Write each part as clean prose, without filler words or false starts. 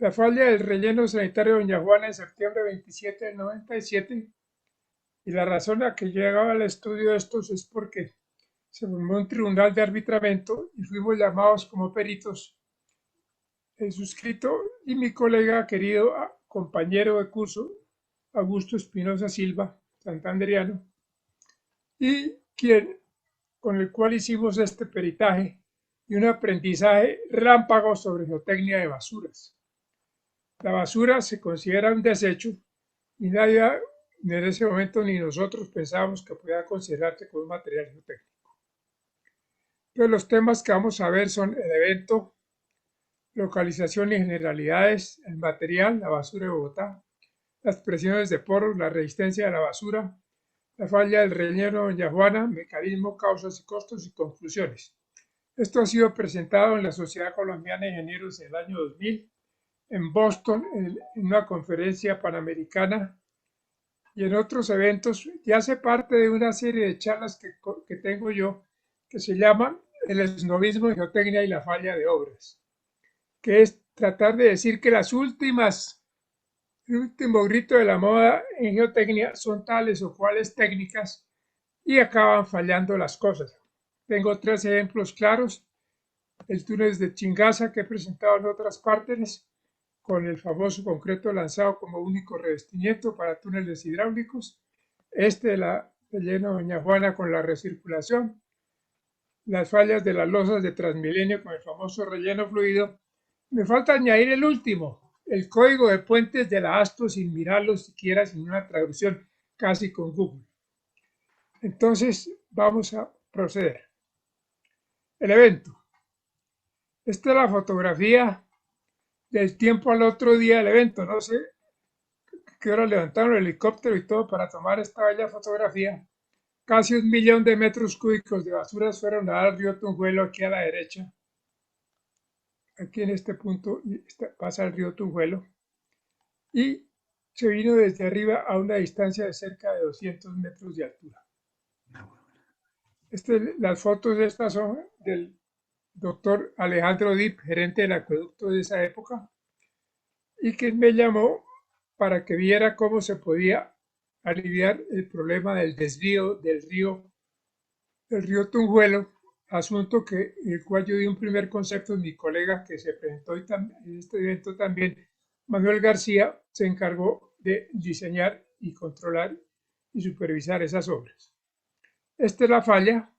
La falla del relleno sanitario de Doña Juana en septiembre 27 del 97, y la razón a que llegaba al estudio de estos es porque se formó un tribunal de arbitramiento y fuimos llamados como peritos el suscrito y mi colega querido compañero de curso, Augusto Espinosa Silva, santanderiano, y con el cual hicimos este peritaje y un aprendizaje relámpago sobre geotecnia de basuras. La basura se considera un desecho y nadie en ese momento ni nosotros pensábamos que pudiera considerarse como un material geotécnico. Pero los temas que vamos a ver son el evento, localización y generalidades, el material, la basura de Bogotá, las presiones de poros, la resistencia de la basura, la falla del relleno de Doña Juana, mecanismo, causas y costos y conclusiones. Esto ha sido presentado en la Sociedad Colombiana de Ingenieros en el año 2000, en Boston, en una conferencia panamericana y en otros eventos, y hace parte de una serie de charlas que tengo yo que se llaman El esnovismo en geotecnia y la falla de obras, que es tratar de decir que el último grito de la moda en geotecnia son tales o cuales técnicas y acaban fallando las cosas. Tengo tres ejemplos claros: el túnel de Chingaza que he presentado en otras partes, con el famoso concreto lanzado como único revestimiento para túneles hidráulicos, este de la relleno Doña Juana con la recirculación, las fallas de las losas de Transmilenio con el famoso relleno fluido. Me falta añadir el último, el código de puentes de la ASTO, sin mirarlo siquiera, sin una traducción, casi con Google. Entonces vamos a proceder. El evento. Esta es la fotografía del tiempo al otro día del evento. No sé qué hora levantaron el helicóptero y todo para tomar esta bella fotografía. Casi 1 millón de metros cúbicos de basuras fueron a dar al río Tunjuelo aquí a la derecha. Aquí en este punto pasa el río Tunjuelo. Y se vino desde arriba a una distancia de cerca de 200 metros de altura. Las fotos de estas son del doctor Alejandro Dip, gerente del acueducto de esa época, y que me llamó para que viera cómo se podía aliviar el problema del desvío del río Tunjuelo, asunto el cual yo di un primer concepto. Mi colega que se presentó en este evento también, Manuel García, se encargó de diseñar y controlar y supervisar esas obras. Esta es la falla.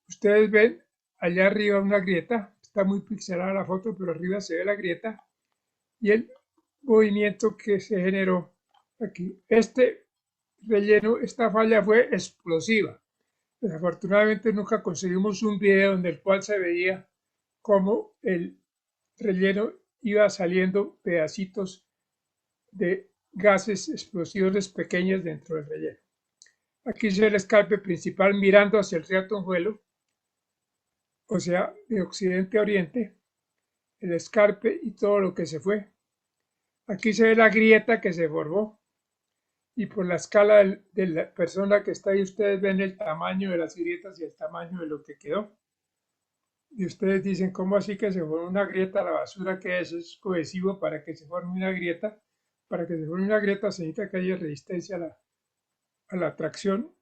Ustedes ven allá arriba una grieta, está muy pixelada la foto, pero arriba se ve la grieta y el movimiento que se generó aquí. Esta falla fue explosiva. Desafortunadamente nunca conseguimos un video en el cual se veía cómo el relleno iba saliendo pedacitos de gases explosivos pequeños dentro del relleno. Aquí se ve el escape principal mirando hacia el río Tunjuelo, o sea, de occidente a oriente, el escarpe y todo lo que se fue. Aquí se ve la grieta que se formó y por la escala de la persona que está ahí, ustedes ven el tamaño de las grietas y el tamaño de lo que quedó. Y ustedes dicen, ¿cómo así que se forma una grieta? La basura que es cohesivo para que se forme una grieta. Para que se forme una grieta se necesita que haya resistencia a la tracción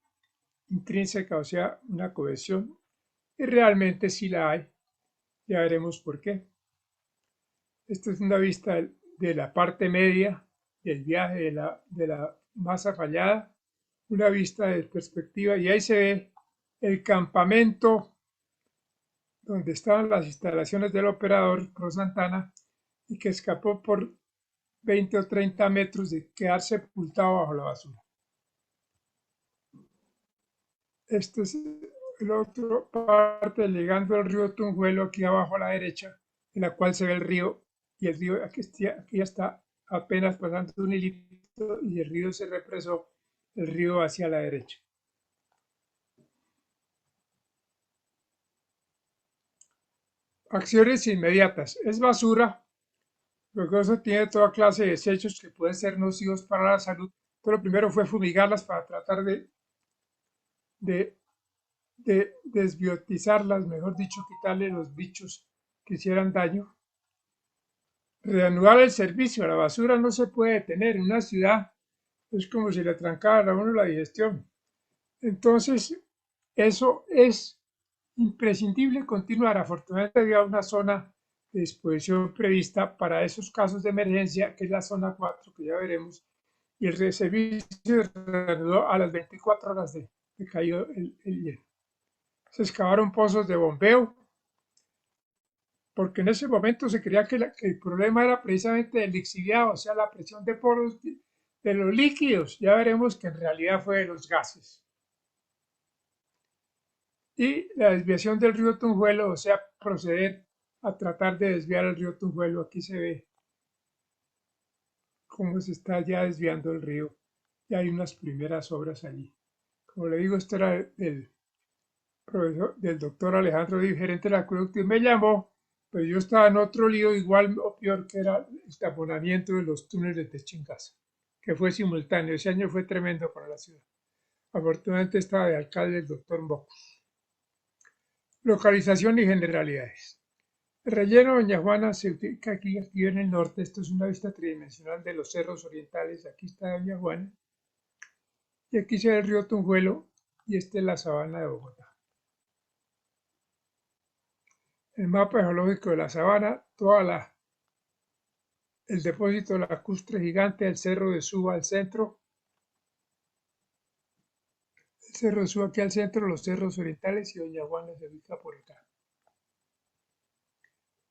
intrínseca, o sea, una cohesión. Y realmente sí la hay. Ya veremos por qué. Esta es una vista de la parte media del viaje de la masa fallada, una vista de perspectiva, y ahí se ve el campamento donde estaban las instalaciones del operador Pro Santana y que escapó por 20 o 30 metros de quedar sepultado bajo la basura. Este es la otra parte llegando al río Tunjuelo, aquí abajo a la derecha, en la cual se ve el río, y el río aquí ya está apenas pasando un hilito y el río se represó, el río hacia la derecha. Acciones inmediatas. Es basura, porque eso tiene toda clase de desechos que pueden ser nocivos para la salud. Pero primero fue fumigarlas para tratar de desbiotizarlas, mejor dicho, quitarle los bichos que hicieran daño. reanudar el servicio. La basura no se puede detener. En una ciudad es como si le trancaran a uno la digestión. Entonces, eso es imprescindible continuar. Afortunadamente había una zona de disposición prevista para esos casos de emergencia, que es la zona 4, que ya veremos, y el servicio se reanudó a las 24 horas de caído el hielo. Se excavaron pozos de bombeo, porque en ese momento se creía que el problema era precisamente el lixiviado, o sea, la presión de poros de los líquidos. Ya veremos que en realidad fue de los gases. Y la desviación del río Tunjuelo, o sea, proceder a tratar de desviar el río Tunjuelo. Aquí se ve cómo se está ya desviando el río. Y hay unas primeras obras allí. Como le digo, esto era del doctor Alejandro Di, gerente del acueducto, y me llamó, pero yo estaba en otro lío igual o peor, que era el taponamiento de los túneles de Chingaza, que fue simultáneo. Ese año fue tremendo para la ciudad. Afortunadamente estaba de alcalde el doctor Mocos. Localización y generalidades. El relleno Doña Juana se ubica aquí en el norte. Esto es una vista tridimensional de los cerros orientales. Aquí está Doña Juana. Y aquí se ve el río Tunjuelo y esta es la sabana de Bogotá. El mapa geológico de la sabana, el depósito lacustre gigante, el cerro de Suba al centro, el cerro de Suba aquí al centro, los cerros orientales, y Doña Juana se ubica por acá.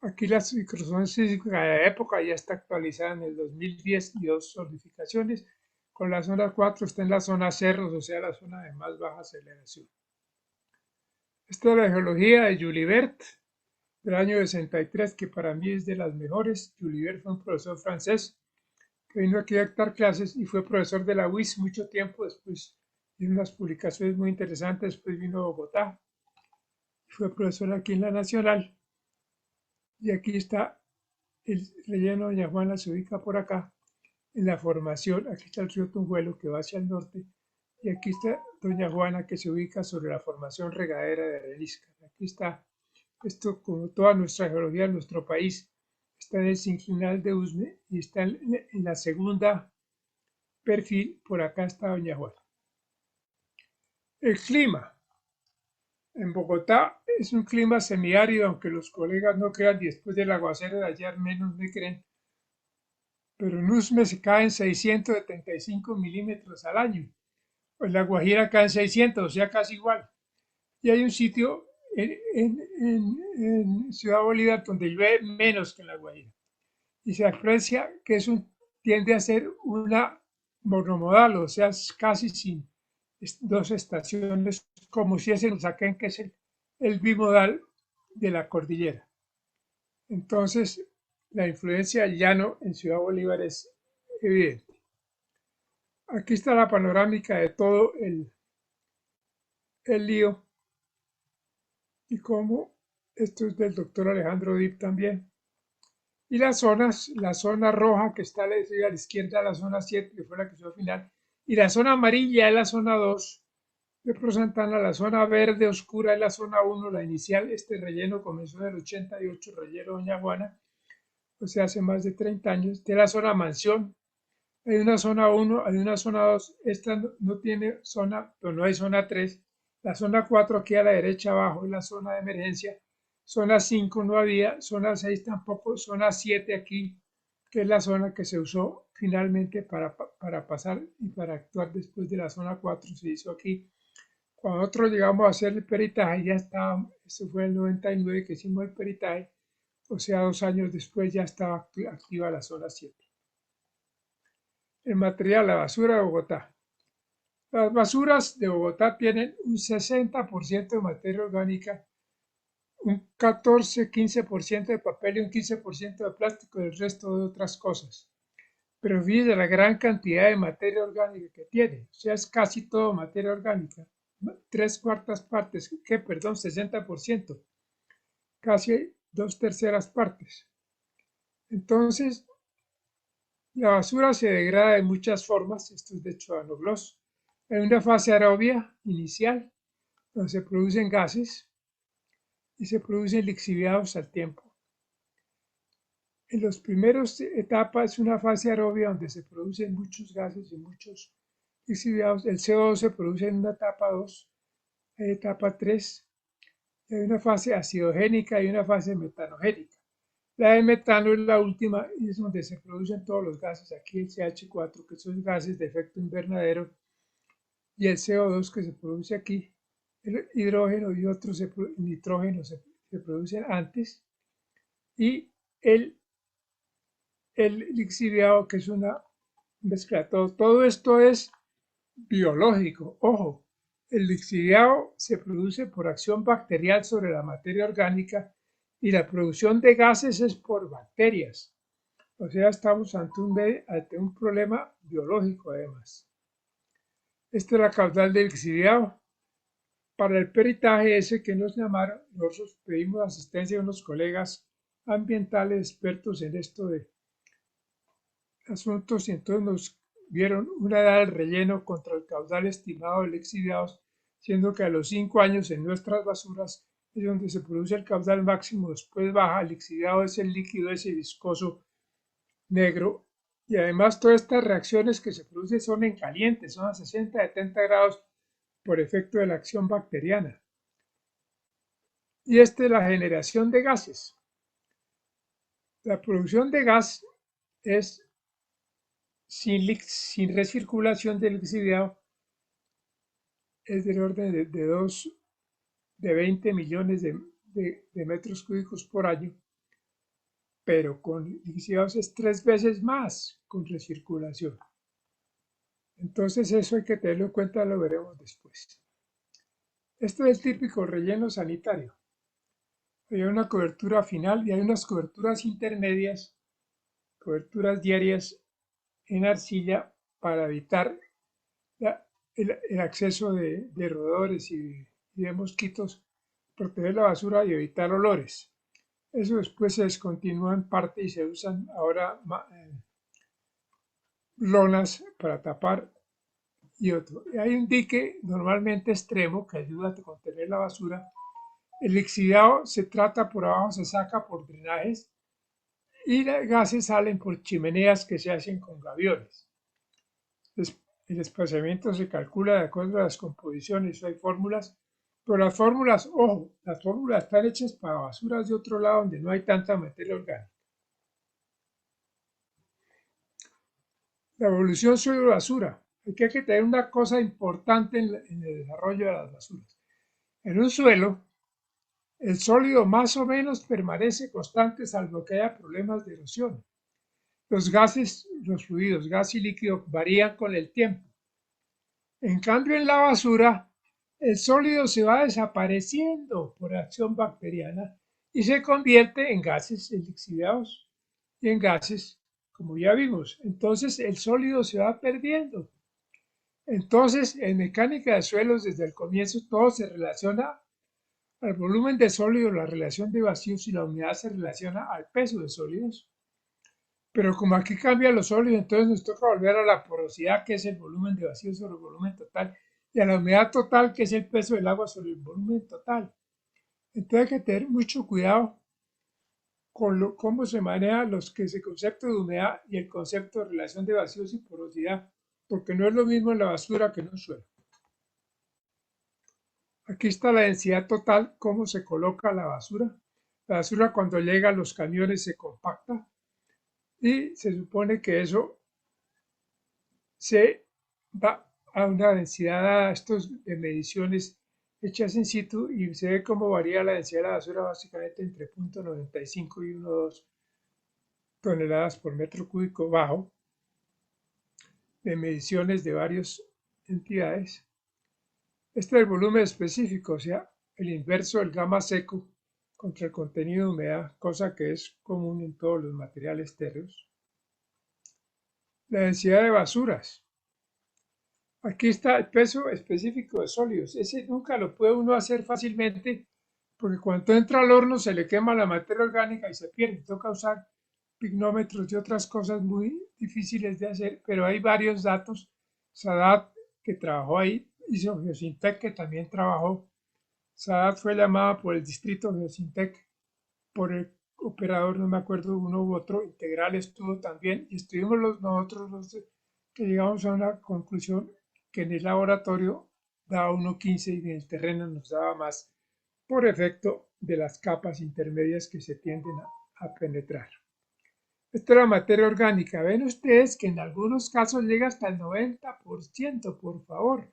Aquí la microzona sísmica de la época ya está actualizada en el 2010 y dos solidificaciones. Con la zona 4 está en la zona cerros, o sea, la zona de más baja aceleración. Esta es la geología de Julibert del año 63, que para mí es de las mejores. Julibert fue un profesor francés que vino aquí a dictar clases y fue profesor de la UIS mucho tiempo. Después hizo unas publicaciones muy interesantes. Después vino a Bogotá y fue profesor aquí en la Nacional. Y aquí está el relleno de Doña Juana, se ubica por acá en la formación. Aquí está el río Tunjuelo que va hacia el norte. Y aquí está Doña Juana, que se ubica sobre la formación regadera de Arenisca. Aquí está esto, como toda nuestra geología en nuestro país, está en el sinclinal de Usme y está en la segunda perfil. Por acá está Doña Juana. El clima en Bogotá es un clima semiárido, aunque los colegas no crean, y después del aguacero de ayer menos me creen, pero en Usme se caen 675 milímetros al año. Pues la Guajira caen 600, o sea, casi igual. Y hay un sitio en Ciudad Bolívar donde llueve menos que en la Guajira. Y se aprecia que tiende a ser una monomodal, o sea, casi sin dos estaciones, como si ese Usaquén, que es el bimodal de la cordillera. Entonces, la influencia del llano en Ciudad Bolívar es evidente. Aquí está la panorámica de todo el lío y cómo esto es del doctor Alejandro Dip también. Y las zonas, la zona roja que está a la izquierda, la zona 7, que fue la que hizo al final, y la zona amarilla es la zona 2 de Pro Santana, la zona verde oscura es la zona 1, la inicial. Este relleno comenzó en el 88, relleno Doña Juana, o sea, hace más de 30 años. De la zona Mansión, hay una zona 1, hay una zona 2, esta no tiene zona, pero no hay zona 3. La zona 4 aquí a la derecha abajo es la zona de emergencia. Zona 5 no había, zona 6 tampoco, zona 7 aquí, que es la zona que se usó finalmente para pasar y para actuar después de la zona 4, se hizo aquí. Cuando nosotros llegamos a hacer el peritaje, ya estaba, eso fue el 99 que hicimos el peritaje, o sea, 2 años después ya estaba activa la zona 7. El material, la basura de Bogotá. Las basuras de Bogotá tienen un 60% de materia orgánica, un 14-15% de papel y un 15% de plástico, y el resto de otras cosas. Pero fíjese la gran cantidad de materia orgánica que tiene, o sea, es casi todo materia orgánica. 3/4 partes, perdón, 60%, casi 2/3 partes. Entonces, la basura se degrada de muchas formas. Esto es de hecho anogloss. Hay una fase aerobia inicial, donde se producen gases y se producen lixiviados al tiempo. En las primeras etapas es una fase aerobia donde se producen muchos gases y muchos lixiviados. El CO2 se produce en una etapa 2, hay etapa 3, y hay una fase acidogénica y una fase metanogénica. La de metano es la última y es donde se producen todos los gases. Aquí el CH4, que son gases de efecto invernadero, y el CO2 que se produce aquí, el hidrógeno y otros, el nitrógeno se producen antes, y el lixiviado, que es una mezcla. Todo esto es biológico. Ojo, el lixiviado se produce por acción bacterial sobre la materia orgánica y la producción de gases es por bacterias. O sea, estamos ante un problema biológico además. Esta es la caudal del lixiviado. Para el peritaje ese que nos llamaron, nosotros pedimos asistencia de unos colegas ambientales expertos en esto de asuntos y entonces nos vieron una edad del relleno contra el caudal estimado de lixiviados, siendo que a los 5 años en nuestras basuras es donde se produce el caudal máximo, después baja. El lixiviado es el líquido ese viscoso negro, y además todas estas reacciones que se producen son en caliente, son a 60-70 grados por efecto de la acción bacteriana. Y esta es la generación de gases. La producción de gas es sin recirculación del lixiviado, es del orden de 20 millones de metros cúbicos por año, pero con lixiviados es 3 veces más con recirculación. Entonces eso hay que tenerlo en cuenta, lo veremos después. Este es el típico relleno sanitario. Hay una cobertura final y hay unas coberturas intermedias, coberturas diarias en arcilla para evitar el acceso de roedores y de mosquitos, proteger la basura y evitar olores. Eso después se descontinúa en parte y se usan ahora lonas para tapar y otro. Hay un dique normalmente extremo que ayuda a contener la basura. El lixiviado se trata por abajo, se saca por drenajes y los gases salen por chimeneas que se hacen con gaviones. El espaciamiento se calcula de acuerdo a las composiciones, hay fórmulas, pero las fórmulas, ojo, las fórmulas están hechas para basuras de otro lado donde no hay tanta materia orgánica. La evolución sobre basura. Aquí hay que tener una cosa importante en el desarrollo de las basuras. En un suelo, el sólido más o menos permanece constante salvo que haya problemas de erosión. Los gases, los fluidos, gas y líquido varían con el tiempo. En cambio, en la basura, el sólido se va desapareciendo por acción bacteriana y se convierte en gases lixiviados y en gases, como ya vimos. Entonces, el sólido se va perdiendo. Entonces, en mecánica de suelos, desde el comienzo, todo se relaciona al volumen de sólidos, la relación de vacíos, y la humedad se relaciona al peso de sólidos. Pero como aquí cambian los sólidos, entonces nos toca volver a la porosidad, que es el volumen de vacío sobre el volumen total, y a la humedad total, que es el peso del agua sobre el volumen total. Entonces hay que tener mucho cuidado con cómo se maneja el concepto de humedad y el concepto de relación de vacíos y porosidad, porque no es lo mismo en la basura que en un suelo. Aquí está la densidad total, cómo se coloca la basura. La basura cuando llega a los camiones se compacta y se supone que eso se va a una densidad, a estos de mediciones hechas in situ, y se ve cómo varía la densidad de la basura básicamente entre 0.95 y 1,2 toneladas por metro cúbico bajo, de mediciones de varias entidades. Este es el volumen específico, o sea, el inverso del gamma seco contra el contenido de humedad, cosa que es común en todos los materiales térreos. La densidad de basuras. Aquí está el peso específico de sólidos. Ese nunca lo puede uno hacer fácilmente porque cuando entra al horno se le quema la materia orgánica y se pierde. Toca usar pignómetros y otras cosas muy difíciles de hacer, pero hay varios datos. Sadat, que trabajó ahí, hizo Geosintec, que también trabajó. Sadat fue llamada por el distrito Geosintec por el operador, no me acuerdo uno u otro, integral estuvo también, y estuvimos nosotros que llegamos a una conclusión que en el laboratorio daba 1,15 y en el terreno nos daba más por efecto de las capas intermedias que se tienden a penetrar. Esto es la materia orgánica. Ven ustedes que en algunos casos llega hasta el 90%, por favor.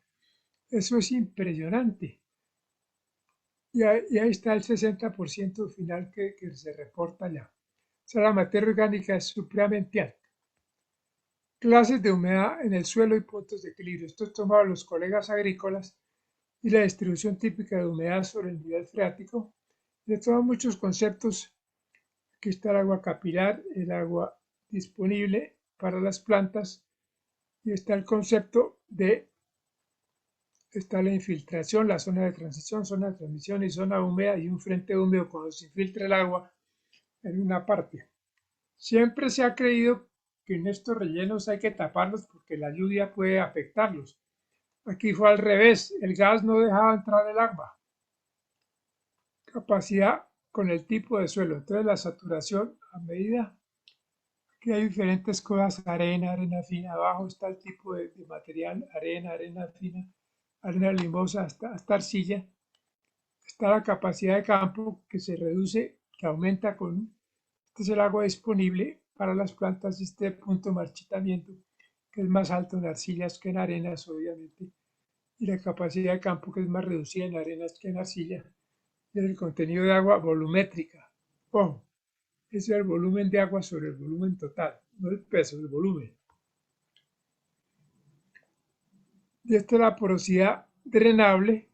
Eso es impresionante. Y ahí está el 60% final que se reporta ya. O sea, la materia orgánica es supremamente alta. Clases de humedad en el suelo y puntos de equilibrio. Esto es tomado los colegas agrícolas y la distribución típica de humedad sobre el nivel freático. Le toman muchos conceptos. Aquí está el agua capilar, el agua disponible para las plantas, y está el concepto de, está la infiltración, la zona de transición, zona de transmisión y zona húmeda, y un frente húmedo cuando se infiltra el agua en una parte. Siempre se ha creído que en estos rellenos hay que taparlos porque la lluvia puede afectarlos. Aquí fue al revés, el gas no dejaba entrar el agua. Capacidad con el tipo de suelo. Entonces la saturación a medida que hay diferentes cosas, arena, arena fina, abajo está el tipo de material, arena, arena fina, arena limosa, hasta arcilla. Está la capacidad de campo que se reduce, que aumenta con, este es el agua disponible para las plantas, este punto de marchitamiento, que es más alto en arcillas que en arenas, obviamente, y la capacidad de campo que es más reducida en arenas que en arcilla, es el contenido de agua volumétrica. Ojo, ese es el volumen de agua sobre el volumen total, no el peso, el volumen. Y esta es la porosidad drenable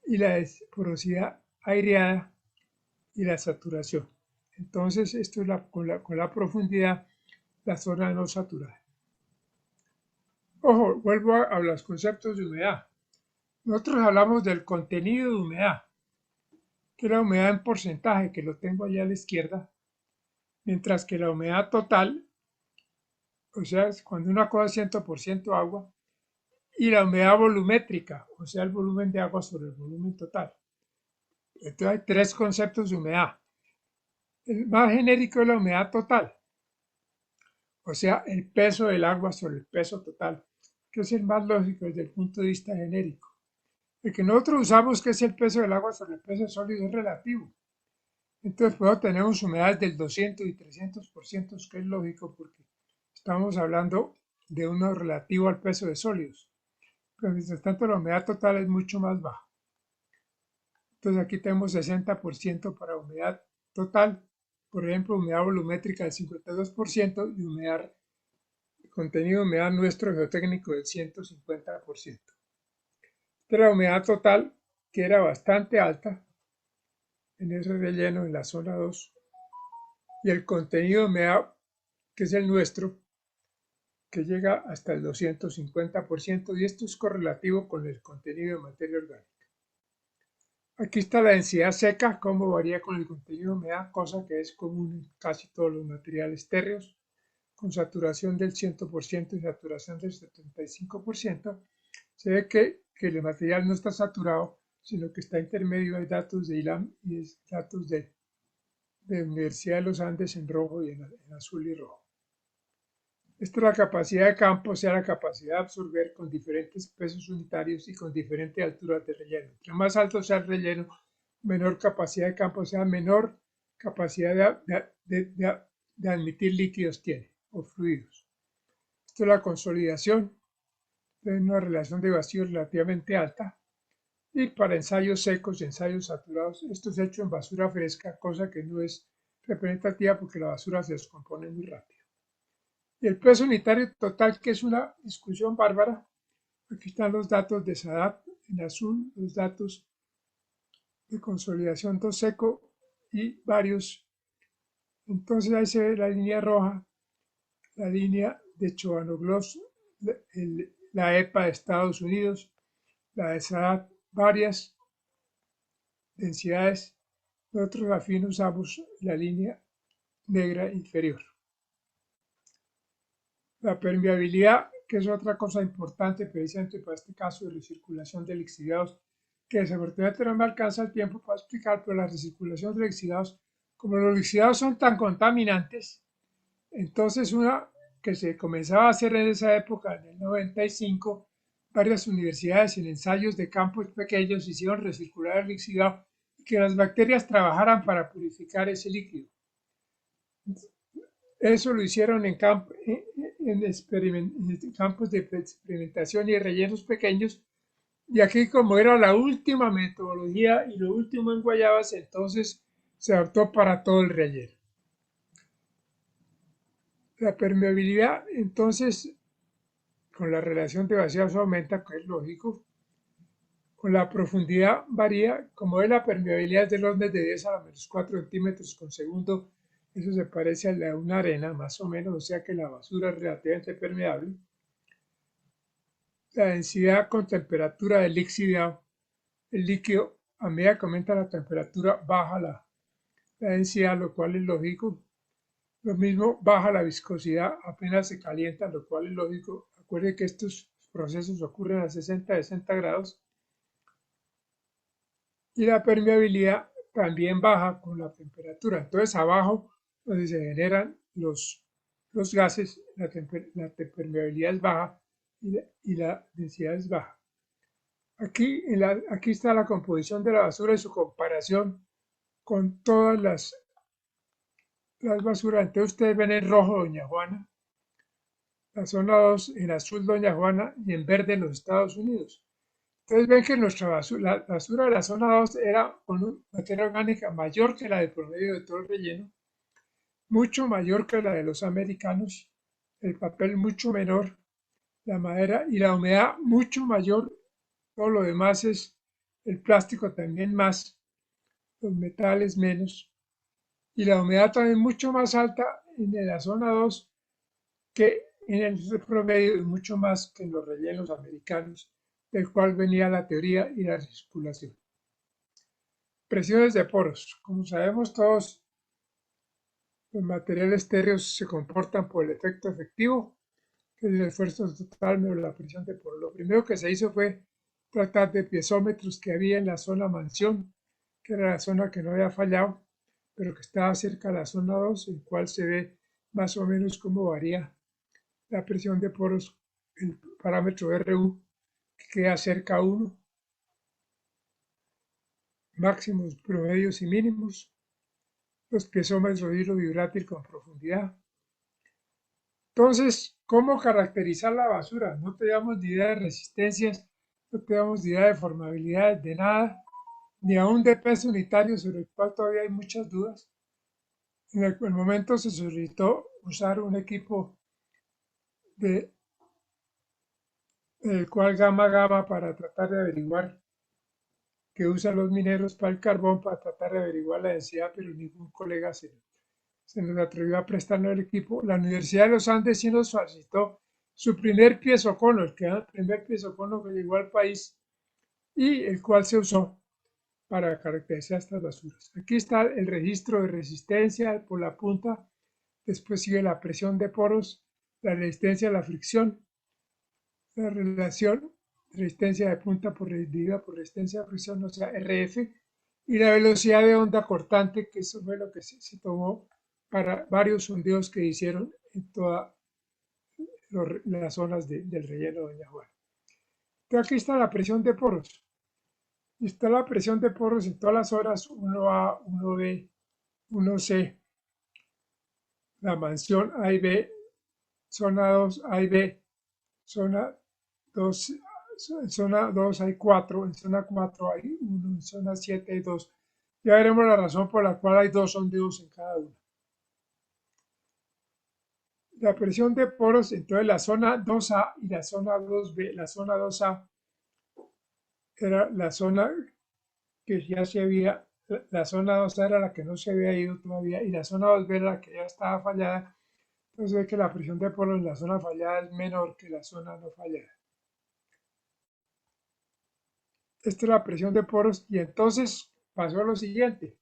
y la porosidad aireada y la saturación. Entonces, esto es con la profundidad, la zona no saturada. Ojo, vuelvo a los conceptos de humedad. Nosotros hablamos del contenido de humedad, que es la humedad en porcentaje, que lo tengo allá a la izquierda, mientras que la humedad total, o sea, es cuando una cosa es 100% agua, y la humedad volumétrica, o sea, el volumen de agua sobre el volumen total. Entonces hay tres conceptos de humedad. El más genérico es la humedad total, o sea, el peso del agua sobre el peso total, que es el más lógico desde el punto de vista genérico. El que nosotros usamos, que es el peso del agua sobre el peso sólido, es relativo. Entonces, tenemos humedades del 200 y 300%, que es lógico porque estamos hablando de uno relativo al peso de sólidos. Pero mientras tanto, la humedad total es mucho más baja. Entonces, aquí tenemos 60% para humedad total, por ejemplo, humedad volumétrica del 52% y humedad, contenido de humedad nuestro geotécnico del 150%. Esta era la humedad total, que era bastante alta en ese relleno en la zona 2, y el contenido de humedad, que es el nuestro, que llega hasta el 250%, y esto es correlativo con el contenido de materia orgánica. Aquí está la densidad seca, cómo varía con el contenido de humedad, cosa que es común en casi todos los materiales térreos, con saturación del 100% y saturación del 75%. Se ve que el material no está saturado, sino que está intermedio. Hay datos de ILAM y datos de Universidad de los Andes en rojo y en azul y rojo. Esta es la capacidad de campo, o sea, la capacidad de absorber con diferentes pesos unitarios y con diferentes alturas de relleno. Entre más alto sea el relleno, menor capacidad de campo, o sea, menor capacidad de admitir líquidos tiene, o fluidos. Esto es la consolidación, tiene una relación de vacío relativamente alta. Y para ensayos secos y ensayos saturados, esto es hecho en basura fresca, cosa que no es representativa porque la basura se descompone muy rápido. Y el peso unitario total, que es una discusión bárbara. Aquí están los datos de SADAP en azul, los datos de consolidación dos seco y varios. Entonces ahí se ve la línea roja, la línea de Chobanoglos, la EPA de Estados Unidos, la de SADAP, varias densidades. Nosotros afín usamos la línea negra inferior. La permeabilidad, que es otra cosa importante precisamente para este caso de recirculación de lixiviados, que desafortunadamente no me alcanza el tiempo para explicar, pero la recirculación de lixiviados Como los lixiviados son tan contaminantes, entonces una que se comenzaba a hacer en esa época, en el 95, varias universidades en ensayos de campos pequeños hicieron recircular el lixiviado y que las bacterias trabajaran para purificar ese líquido. Eso lo hicieron en campos de experimentación y rellenos pequeños. Y aquí, como era la última metodología y lo último en guayabas, entonces se adoptó para todo el relleno. La permeabilidad, entonces, con la relación de vaciados aumenta, que es lógico. Con la profundidad varía, como es la permeabilidad del orden de 10 a la menos 4 centímetros por segundo. Eso se parece a la de una arena, más o menos, o sea que la basura es relativamente permeable. La densidad con temperatura del lixiviado. El líquido, a medida que aumenta la temperatura, baja la densidad, lo cual es lógico. Lo mismo, baja la viscosidad apenas se calienta, lo cual es lógico. Acuérdense que estos procesos ocurren a 60 grados. Y la permeabilidad también baja con la temperatura. Entonces, abajo, donde se generan los gases, la permeabilidad es baja y la densidad es baja. Aquí está la composición de la basura y su comparación con todas las basuras. Entonces, ustedes ven en rojo Doña Juana, la zona 2 en azul Doña Juana y en verde los Estados Unidos. Entonces ven que nuestra basura, la basura de la zona 2 era con una materia orgánica mayor que la del promedio de todo el relleno, mucho mayor que la de los americanos, el papel mucho menor, la madera y la humedad mucho mayor. Todo lo demás es el plástico también más, los metales menos, y la humedad también mucho más alta en la zona 2 que en el promedio y mucho más que en los rellenos americanos, del cual venía la teoría y la circulación. Presiones de poros. Como sabemos todos, los materiales estéreos se comportan por el efecto efectivo, que es el esfuerzo total menos la presión de poros. Lo primero que se hizo fue tratar de piezómetros que había en la zona mansión, que era la zona que no había fallado, pero que estaba cerca de la zona 2, en cual se ve más o menos cómo varía la presión de poros, el parámetro RU, que queda cerca a 1, máximos, promedios y mínimos, los piezómetros de hilo vibrátil con profundidad. Entonces, ¿cómo caracterizar la basura? No te damos ni idea de resistencias, no te damos ni idea de formabilidad, de nada, ni aún de peso unitario, sobre el cual todavía hay muchas dudas. En el momento se solicitó usar un equipo el cual gamma para tratar de averiguar, que usan los mineros para el carbón para tratar de averiguar la densidad, pero ningún colega se nos atrevió a prestarnos el equipo. La Universidad de los Andes sí nos facilitó su primer piezocono, el primer piezocono que llegó al país y el cual se usó para caracterizar estas basuras. Aquí está el registro de resistencia por la punta, después sigue la presión de poros, la resistencia a la fricción, la relación resistencia de punta dividida por resistencia de fricción, o sea, RF, y la velocidad de onda cortante, que eso fue lo que se tomó para varios sondeos que hicieron en todas las zonas del relleno de Doña Juana. Entonces aquí está la presión de poros. Está la presión de poros en todas las zonas 1A, 1B, 1C, la mansión A y B, zona 2 A y B, zona 2, en zona 2 hay 4, en zona 4 hay 1, en zona 7 hay 2. Ya veremos la razón por la cual hay 2 sondeos en cada una. La presión de poros, entonces la zona 2A y la zona 2B, la zona 2A era la zona que ya se había, la zona 2A era la que no se había ido todavía y la zona 2B era la que ya estaba fallada. Entonces ve que la presión de poros en la zona fallada es menor que la zona no fallada. Esta es la presión de poros y entonces pasó lo siguiente.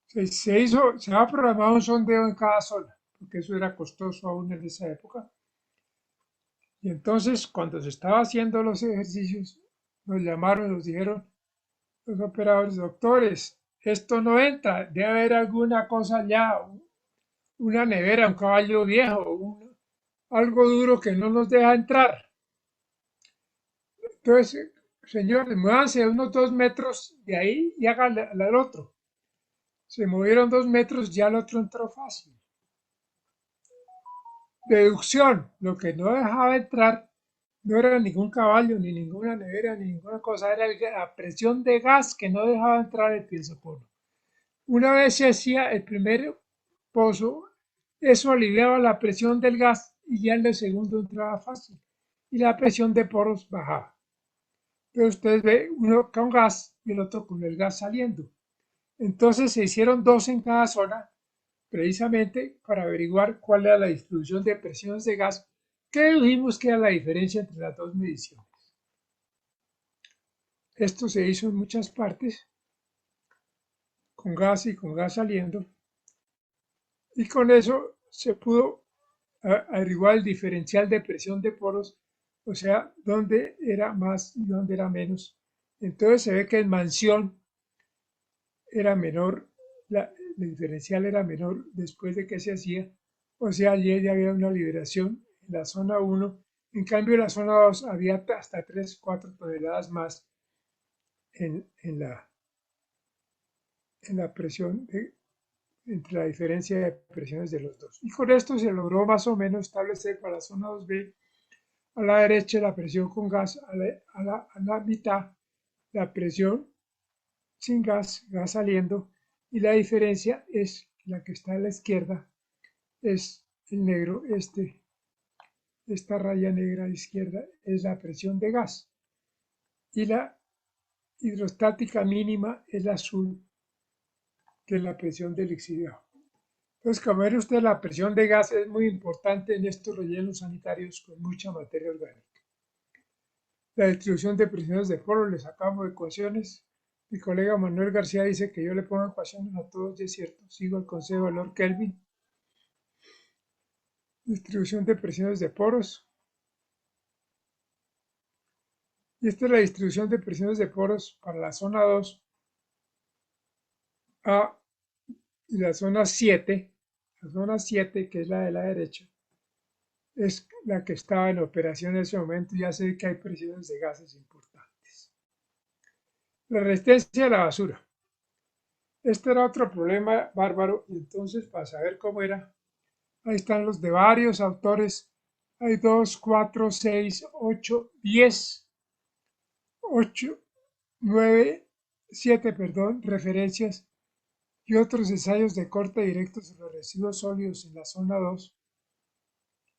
Se ha programado un sondeo en cada zona, porque eso era costoso aún en esa época. Y entonces, cuando se estaba haciendo los ejercicios, nos llamaron y nos dijeron los operadores, doctores, esto no entra, debe haber alguna cosa allá, una nevera, un caballo viejo, algo duro que no nos deja entrar. Entonces, señores, muévanse unos 2 metros de ahí y háganle al otro. Se movieron 2 metros, ya el otro entró fácil. Deducción, lo que no dejaba entrar no era ningún caballo, ni ninguna nevera, ni ninguna cosa, era la presión de gas que no dejaba entrar el piensopono. Una vez se hacía el primer pozo, eso aliviaba la presión del gas y ya el segundo entraba fácil y la presión de poros bajaba. Pero ustedes ven uno con gas y el otro con el gas saliendo. Entonces se hicieron dos en cada zona precisamente para averiguar cuál era la distribución de presiones de gas, que dedujimos que era la diferencia entre las dos mediciones. Esto se hizo en muchas partes, con gas y con gas saliendo, y con eso se pudo averiguar el diferencial de presión de poros, o sea, dónde era más y dónde era menos. Entonces se ve que en Mansión era menor, el diferencial era menor después de que se hacía, o sea, allí ya había una liberación en la zona 1, en cambio en la zona 2 había hasta 3, 4 toneladas más en la presión, entre la diferencia de presiones de los dos. Y con esto se logró más o menos establecer para la zona 2B a la derecha la presión con gas, a la mitad la presión sin gas, gas saliendo, y la diferencia es la que está a la izquierda, es el negro, esta raya negra a la izquierda es la presión de gas, y la hidrostática mínima es la azul, que es la presión del lixiviado. Entonces, como ven ustedes, la presión de gas es muy importante en estos rellenos sanitarios con mucha materia orgánica. La distribución de presiones de poro, le sacamos ecuaciones. Mi colega Manuel García dice que yo le pongo ecuaciones a todos, y es cierto, sigo el consejo de Lord Kelvin. Distribución de presiones de poros. Y esta es la distribución de presiones de poros para la zona 2A y la zona 7. La zona 7, que es la de la derecha, es la que estaba en operación en ese momento. Ya sé que hay presiones de gases importantes. La resistencia a la basura. Este era otro problema bárbaro, y entonces para saber cómo era, ahí están los de varios autores. Hay 2, 4, 6, 8, 10, 8, 9, 7, perdón, referencias y otros ensayos de corte directo sobre los residuos sólidos en la zona 2,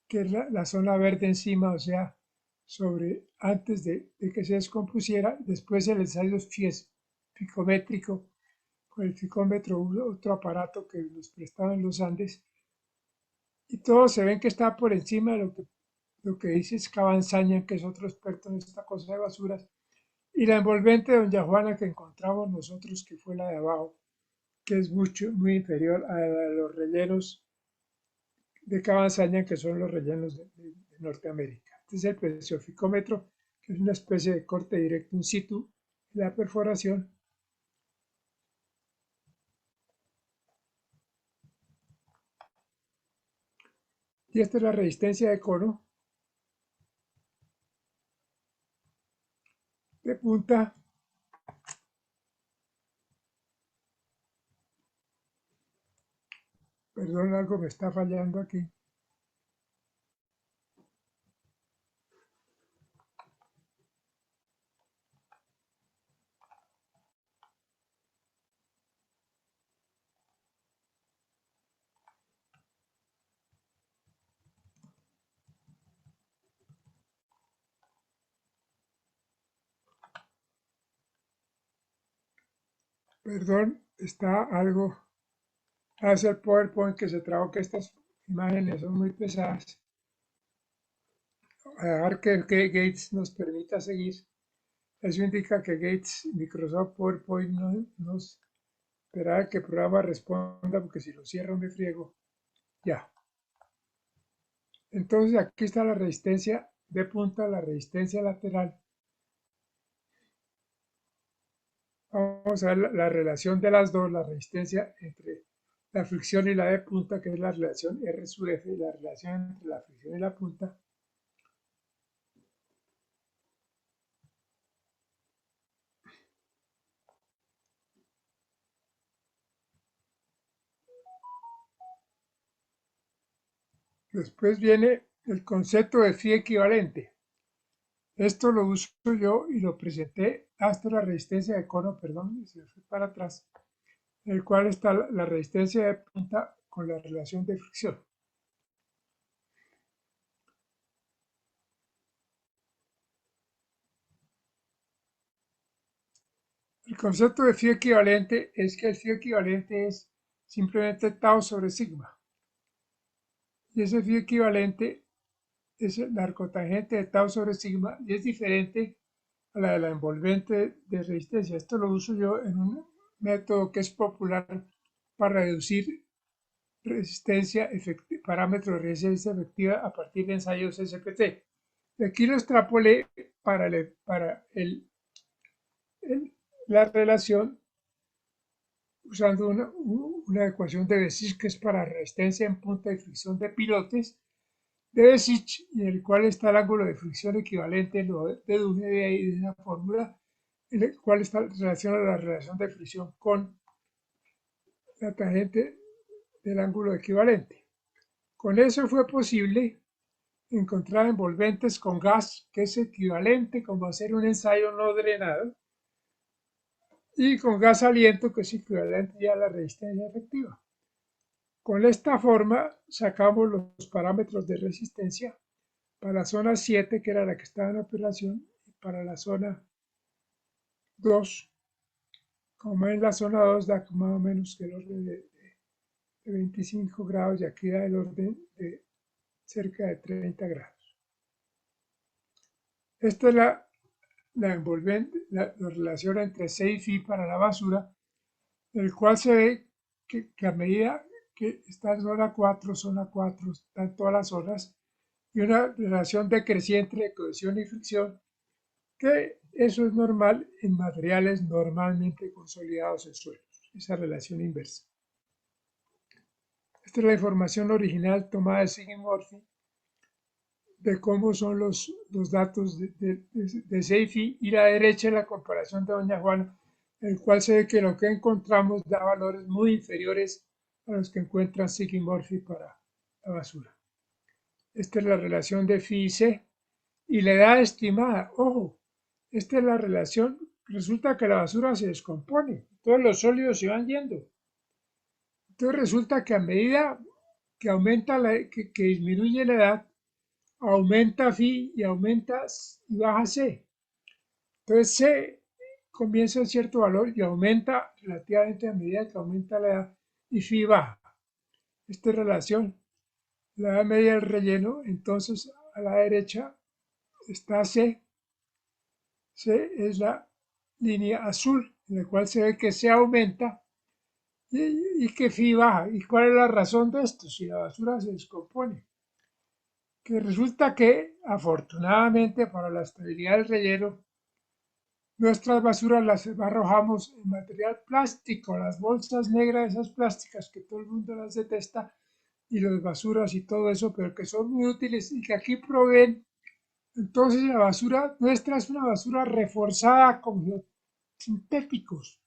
que es la zona verde encima, o sea, sobre antes de que se descompusiera. Después el ensayo ficométrico, con el ficómetro, otro aparato que nos prestaban los Andes, y todos se ven que está por encima de lo que dice Cabanzaña, que es otro experto en esta cosa de basuras, y la envolvente de doña Juana que encontramos nosotros, que fue la de abajo, que es muy inferior a los rellenos de Cabanzaña, que son los rellenos de Norteamérica. Este es el presioficómetro, que es una especie de corte directo in situ de la perforación. Y esta es la resistencia de cono de punta. Perdón, algo me está fallando aquí. Perdón, está algo. Hace el PowerPoint que se trabó, que estas imágenes son muy pesadas. A dejar que Gates nos permita seguir. Eso indica que Gates, Microsoft PowerPoint, no nos esperar que el programa responda, porque si lo cierro me friego. Ya. Entonces aquí está la resistencia de punta, la resistencia lateral. Vamos vamos a ver la relación de las dos, la resistencia entre la fricción y la de punta, que es la relación R sub F, y la relación entre la fricción y la punta. Después viene el concepto de phi equivalente. Esto lo uso yo y lo presenté hasta la resistencia de cono, perdón, se fue para atrás, en el cual está la resistencia de punta con la relación de fricción. El concepto de phi equivalente es que el phi equivalente es simplemente tau sobre sigma. Y ese phi equivalente es el arcotangente de tau sobre sigma y es diferente a la de la envolvente de resistencia. Esto lo uso yo en un método que es popular para reducir resistencia parámetro de resistencia efectiva a partir de ensayos SPT. Y aquí lo extrapolé para la relación usando una ecuación de Besich que es para resistencia en punta y fricción de pilotes de Besich, y en el cual está el ángulo de fricción equivalente, lo deduje de ahí de esa fórmula, en el cual está la relación de fricción con la tangente del ángulo equivalente. Con eso fue posible encontrar envolventes con gas, que es equivalente como hacer un ensayo no drenado, y con gas aliento, que es equivalente ya a la resistencia efectiva. Con esta forma sacamos los parámetros de resistencia para la zona 7, que era la que estaba en operación, y para la zona 2, como en la zona 2 da más o menos el orden de 25 grados, y aquí da el orden de cerca de 30 grados. Esta es la envolvente, la relación entre C y phi para la basura, el cual se ve que a medida que está en zona 4, están todas las zonas, y una relación decreciente de cohesión y fricción, que eso es normal en materiales normalmente consolidados en suelos, esa relación inversa. Esta es la información original tomada de Sigmund de cómo son los datos de Seifi, y la derecha la comparación de Doña Juana, en el cual se ve que lo que encontramos da valores muy inferiores a los que encuentra Sigmund para la basura. Esta es la relación de phi y C, y la edad estimada. Ojo, esta es la relación. Resulta que la basura se descompone, todos los sólidos se van yendo. Entonces resulta que a medida que aumenta que disminuye la edad, aumenta phi y aumenta y baja C. Entonces C comienza en cierto valor y aumenta relativamente a medida que aumenta la edad, y phi baja. Esta relación, la edad media del relleno, entonces a la derecha está C. C es la línea azul, en la cual se ve que C aumenta y que phi baja. ¿Y cuál es la razón de esto? Si la basura se descompone. Que resulta que, afortunadamente para la estabilidad del relleno, nuestras basuras las arrojamos en material plástico, las bolsas negras, esas plásticas que todo el mundo las detesta, y las basuras y todo eso, pero que son muy útiles y que aquí proveen. Entonces la basura nuestra es una basura reforzada con sintéticos.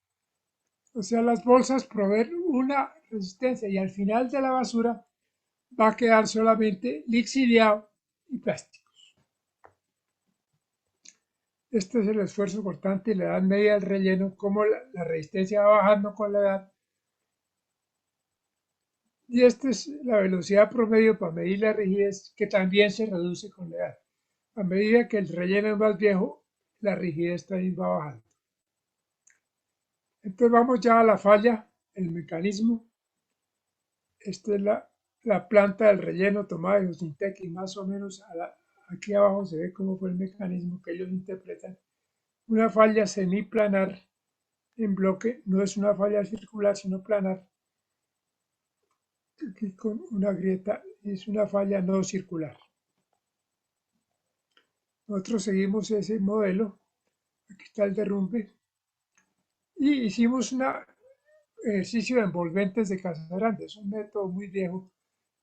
O sea, las bolsas proveen una resistencia, y al final de la basura va a quedar solamente lixiviado y plástico. Este es el esfuerzo cortante y la edad media del relleno, como la resistencia va bajando con la edad. Y esta es la velocidad promedio para medir la rigidez, que también se reduce con la edad. A medida que el relleno es más viejo, la rigidez también va bajando. Entonces vamos ya a la falla, el mecanismo. Esta es la planta del relleno tomada de Sintec, y más o menos aquí abajo se ve cómo fue el mecanismo que ellos interpretan. Una falla semiplanar en bloque, no es una falla circular sino planar, aquí con una grieta, es una falla no circular. Nosotros seguimos ese modelo, aquí está el derrumbe, Y hicimos un ejercicio de envolventes de Casa Grande. Es un método muy viejo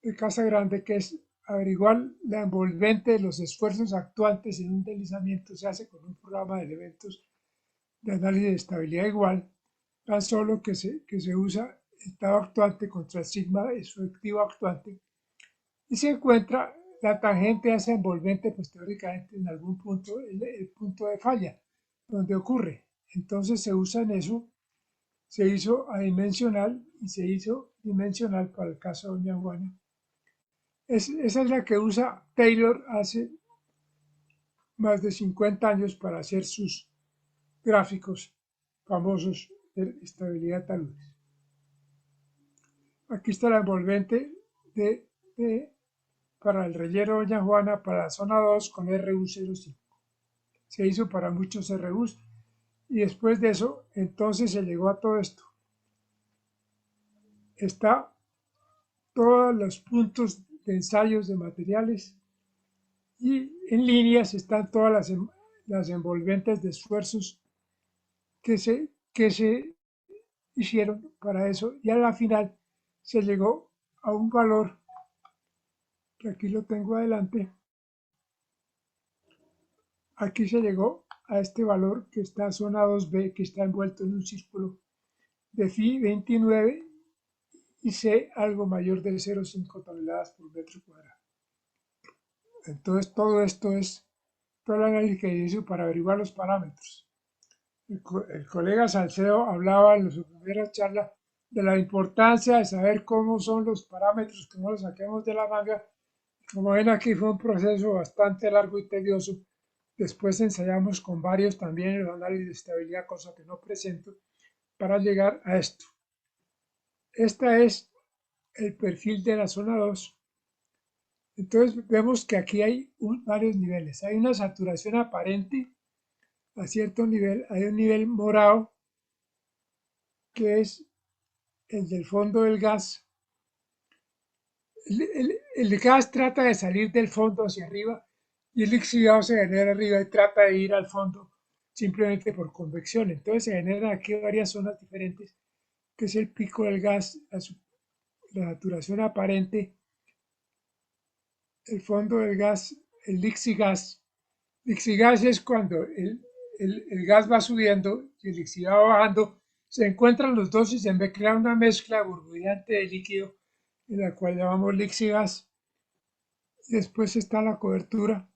de Casa Grande que es averiguar la envolvente de los esfuerzos actuantes en un deslizamiento. Se hace con un programa de elementos de análisis de estabilidad igual, tan solo que se usa estado actuante contra el sigma de su activo actuante y se encuentra la tangente a esa envolvente, pues teóricamente en algún punto, el punto de falla, donde ocurre. Entonces se usa en eso, se hizo adimensional y se hizo dimensional para el caso de Doña Juana. Esa es la que usa Taylor hace más de 50 años para hacer sus gráficos famosos de estabilidad taludes. Aquí está la envolvente para el relleno Doña Juana para la zona 2 con RU05. Se hizo para muchos RUs y después de eso entonces se llegó a todo esto. Está todos los puntos de ensayos de materiales y en líneas están todas las envolventes de esfuerzos que se hicieron para eso y a la final se llegó a un valor que aquí lo tengo adelante. Aquí se llegó a este valor que está zona 2B, que está envuelto en un círculo de phi 29 y C algo mayor de 0,5 toneladas por metro cuadrado. Entonces todo esto es todo el análisis que hizo para averiguar los parámetros. El colega Salcedo hablaba en su primera charla de la importancia de saber cómo son los parámetros, que no los saquemos de la manga. Como ven aquí fue un proceso bastante largo y tedioso. Después ensayamos con varios también el análisis de estabilidad, cosa que no presento, para llegar a esto. Este es el perfil de la zona 2. Entonces vemos que aquí hay varios niveles. Hay una saturación aparente a cierto nivel. Hay un nivel morado que es el del fondo del gas. El gas trata de salir del fondo hacia arriba y el lixiviado se genera arriba y trata de ir al fondo simplemente por convección. Entonces se generan aquí varias zonas diferentes, que es el pico del gas, la saturación aparente, el fondo del gas, el lixigas. Lixigas es cuando el gas va subiendo y el lixiviado va bajando, se encuentran los dos y se crea una mezcla burbujeante de líquido en la cual llamamos lixigas. Después está la cobertura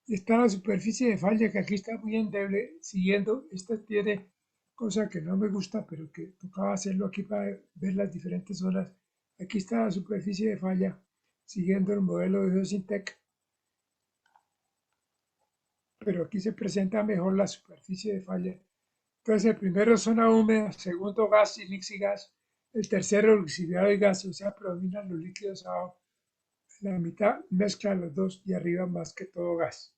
y está la superficie de falla, que aquí está muy endeble, siguiendo. Esta tiene cosa que no me gusta, pero que tocaba hacerlo aquí para ver las diferentes zonas. Aquí está la superficie de falla, siguiendo el modelo de Geosintec, pero aquí se presenta mejor la superficie de falla. Entonces, el primero es zona húmeda, segundo gas y lixigas, el tercero lixiviado y gas, o sea, predominan los líquidos abajo. La mitad mezcla los dos y arriba más que todo gas.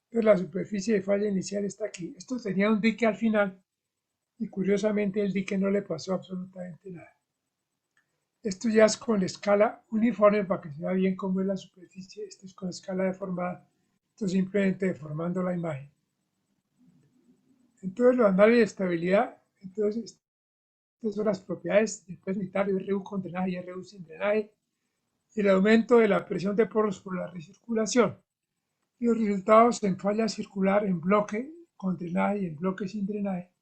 Entonces la superficie de falla inicial está aquí. Esto tenía un dique al final y curiosamente el dique no le pasó absolutamente nada. Esto ya es con escala uniforme para que se vea bien cómo es la superficie. Esto es con escala deformada. Esto simplemente deformando la imagen. Entonces los análisis de estabilidad, entonces estas son las propiedades del pez unitario RU con drenaje y RU sin drenaje. Y el aumento de la presión de poros por la recirculación. Y los resultados en falla circular en bloque con drenaje y en bloque sin drenaje.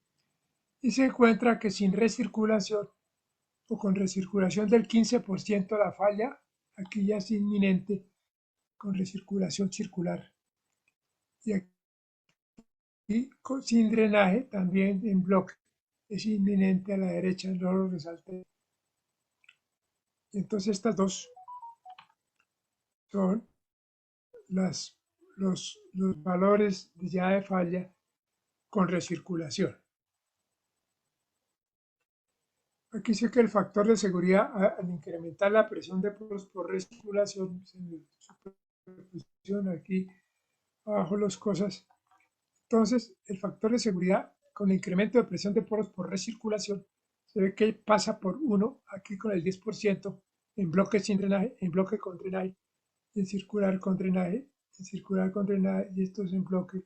Y se encuentra que sin recirculación o con recirculación del 15% la falla, aquí ya es inminente, con recirculación circular. Y aquí sin drenaje también en bloque, es inminente a la derecha, no lo resalté. Entonces estas dos son los valores ya de falla con recirculación. Aquí sé que el factor de seguridad, al incrementar la presión de poros por recirculación, aquí abajo las cosas. Entonces, el factor de seguridad con el incremento de presión de poros por recirculación se ve que pasa por 1 aquí con el 10% en bloque sin drenaje, en bloque con drenaje, en circular con drenaje, en circular con drenaje y esto es en bloque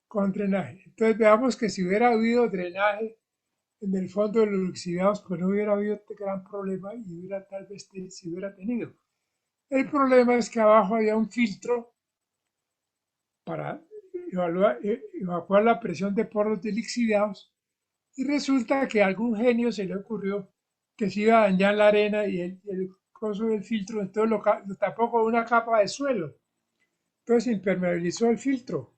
con drenaje. Entonces veamos que si hubiera habido drenaje en el fondo de los lixiviados, pues no hubiera habido este gran problema y hubiera tal vez se hubiera tenido. El problema es que abajo había un filtro para evacuar la presión de poros de lixiviados y resulta que a algún genio se le ocurrió que se iba a dañar la arena y el coso del filtro, entonces lo tapó con una capa de suelo. Entonces impermeabilizó el filtro.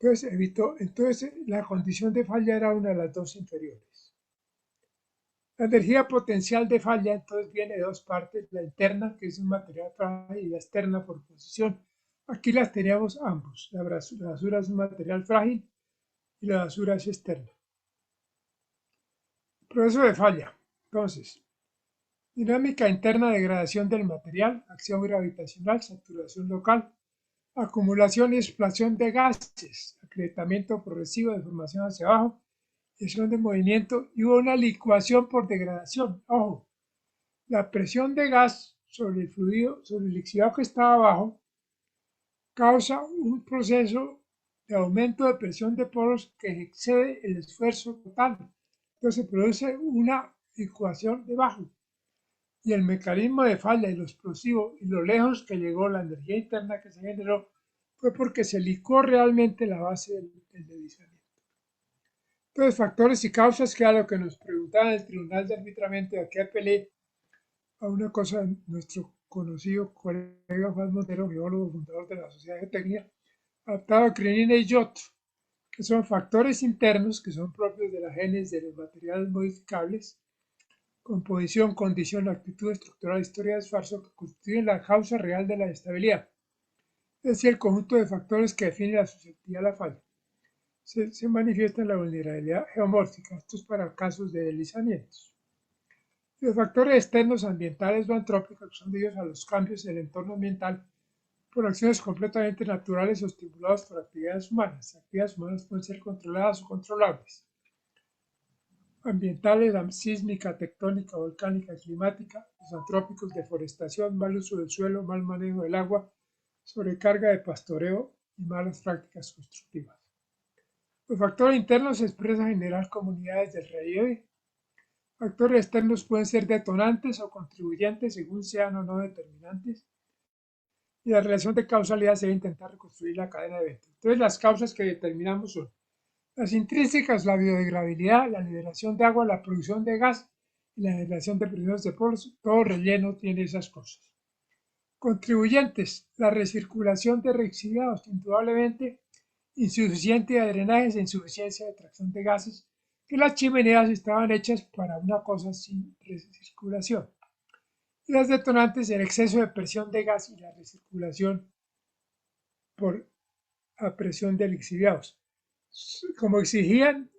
Entonces la condición de falla era una de las dos inferiores. La energía potencial de falla entonces viene de dos partes, la interna, que es un material frágil, y la externa por posición. Aquí las teníamos ambos. La basura es un material frágil y la basura es externa. Proceso de falla. Entonces, dinámica interna, degradación del material, acción gravitacional, saturación local, acumulación y explosión de gases, acrecentamiento progresivo de formación hacia abajo, acción de movimiento y hubo una licuación por degradación. Ojo, la presión de gas sobre el fluido, sobre el lixiviado que estaba abajo, causa un proceso de aumento de presión de poros que excede el esfuerzo total. Entonces se produce una licuación debajo. Y el mecanismo de falla y lo explosivo y lo lejos que llegó la energía interna que se generó fue porque se licuó realmente la base del deslizamiento. Entonces, factores y causas, que era lo que nos preguntaba el Tribunal de Arbitramiento, de aquí apelé a una cosa, nuestro conocido colega Juan Montero, geólogo fundador de la Sociedad de Geotecnia, adaptado a Crenina y Yotro, que son factores internos que son propios de la génesis de los materiales modificables, composición, condición, actitud estructural, historia de esfuerzo, que constituyen la causa real de la estabilidad, es decir, el conjunto de factores que define la susceptibilidad a la falla. Se manifiesta en la vulnerabilidad geomórfica, esto es para casos de deslizamientos. Los factores externos ambientales o antrópicos son debidos a los cambios en el entorno ambiental por acciones completamente naturales o estimulados por actividades humanas. Actividades humanas pueden ser controladas o controlables. Ambientales, sísmica, tectónica, volcánica, climática, los antrópicos, deforestación, mal uso del suelo, mal manejo del agua, sobrecarga de pastoreo y malas prácticas constructivas. Los factores internos se expresan en general comunidades del relieve. Factores externos pueden ser detonantes o contribuyentes según sean o no determinantes. Y la relación de causalidad se debe intentar reconstruir la cadena de eventos. Entonces las causas que determinamos son las intrínsecas, la biodegradabilidad, la liberación de agua, la producción de gas y la generación de primeros de poros. Todo relleno tiene esas cosas. Contribuyentes, la recirculación de lixiviados, indudablemente insuficiencia de drenajes e insuficiencia de tracción de gases, que las chimeneas estaban hechas para una cosa sin recirculación. Y las detonantes, el exceso de presión de gas y la recirculación por a presión de lixiviados. Como exigían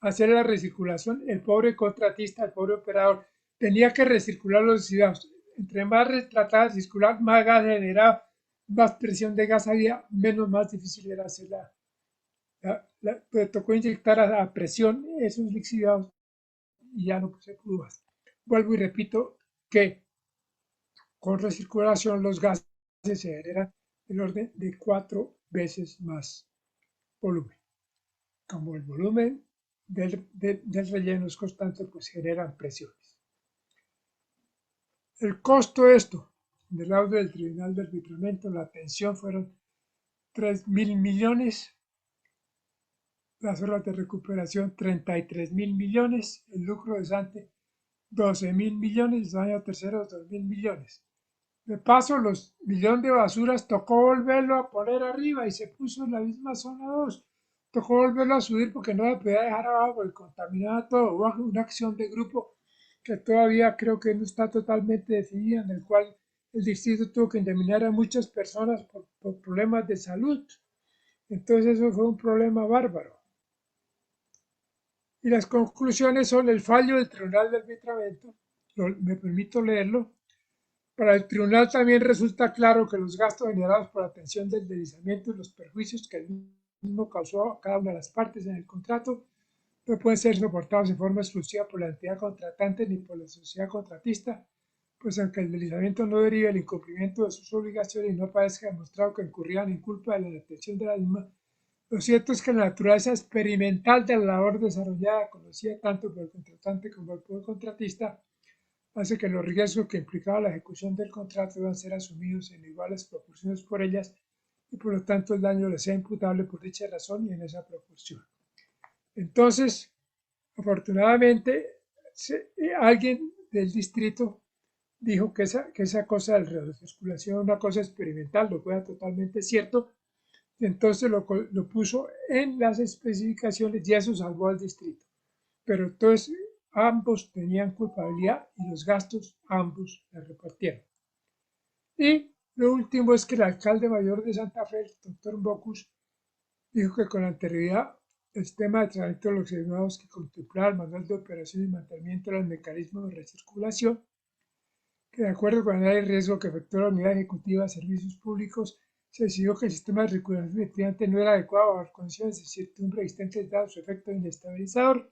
hacer la recirculación, el pobre contratista, el pobre operador, tenía que recircular los lixiviados. Entre más trataba de circular, más gas generaba, más presión de gas había, menos más difícil era hacerla. Pues tocó inyectar a presión esos lixiviados y ya no se pudo más. Vuelvo y repito que con recirculación los gases se generan del orden de 4 veces más volumen. Como el volumen del relleno es constante, pues generan presiones. El costo de esto, del lado del Tribunal de Arbitramiento, la pensión fueron 3.000 millones, las horas de recuperación 33.000 millones, el lucro de Sante 12.000 millones, daño tercero 2.000 millones. De paso, los millones de basuras tocó volverlo a poner arriba y se puso en la misma zona 2. Tocó volverlo a subir porque no se podía dejar abajo porque contaminaba todo. Hubo una acción de grupo que todavía creo que no está totalmente definida, en el cual el distrito tuvo que indemnizar a muchas personas por problemas de salud. Entonces eso fue un problema bárbaro. Y las conclusiones son el fallo del Tribunal de Arbitramiento, me permito leerlo. Para el tribunal también resulta claro que los gastos generados por la atención del deslizamiento y los perjuicios que el mismo causó a cada una de las partes en el contrato no pueden ser soportados de forma exclusiva por la entidad contratante ni por la sociedad contratista, pues aunque el deslizamiento no derive del incumplimiento de sus obligaciones y no parezca demostrado que incurrían en culpa de la detención de la misma, Lo cierto es que la naturaleza experimental de la labor desarrollada, conocida tanto por el contratante como por el contratista, hace que los riesgos que implicaba la ejecución del contrato deban ser asumidos en iguales proporciones por ellas y por lo tanto el daño les sea imputable por dicha razón y en esa proporción. Entonces, afortunadamente, alguien del distrito dijo que esa cosa de la recirculación es una cosa experimental, lo cual era totalmente cierto, y entonces lo puso en las especificaciones y eso salvó al distrito. Pero entonces ambos tenían culpabilidad y los gastos ambos se repartieron. Y lo último es que el alcalde mayor de Santa Fe, el doctor Bocus, dijo que con anterioridad el sistema de tratamiento de los residuos que contemplaba el manual de operación y mantenimiento de los mecanismos de recirculación, que de acuerdo con el análisis de riesgo que efectuó la Unidad Ejecutiva de Servicios Públicos, se decidió que el sistema de recirculación efectivamente no era adecuado a las condiciones de incertidumbre existentes dado su efecto inestabilizador,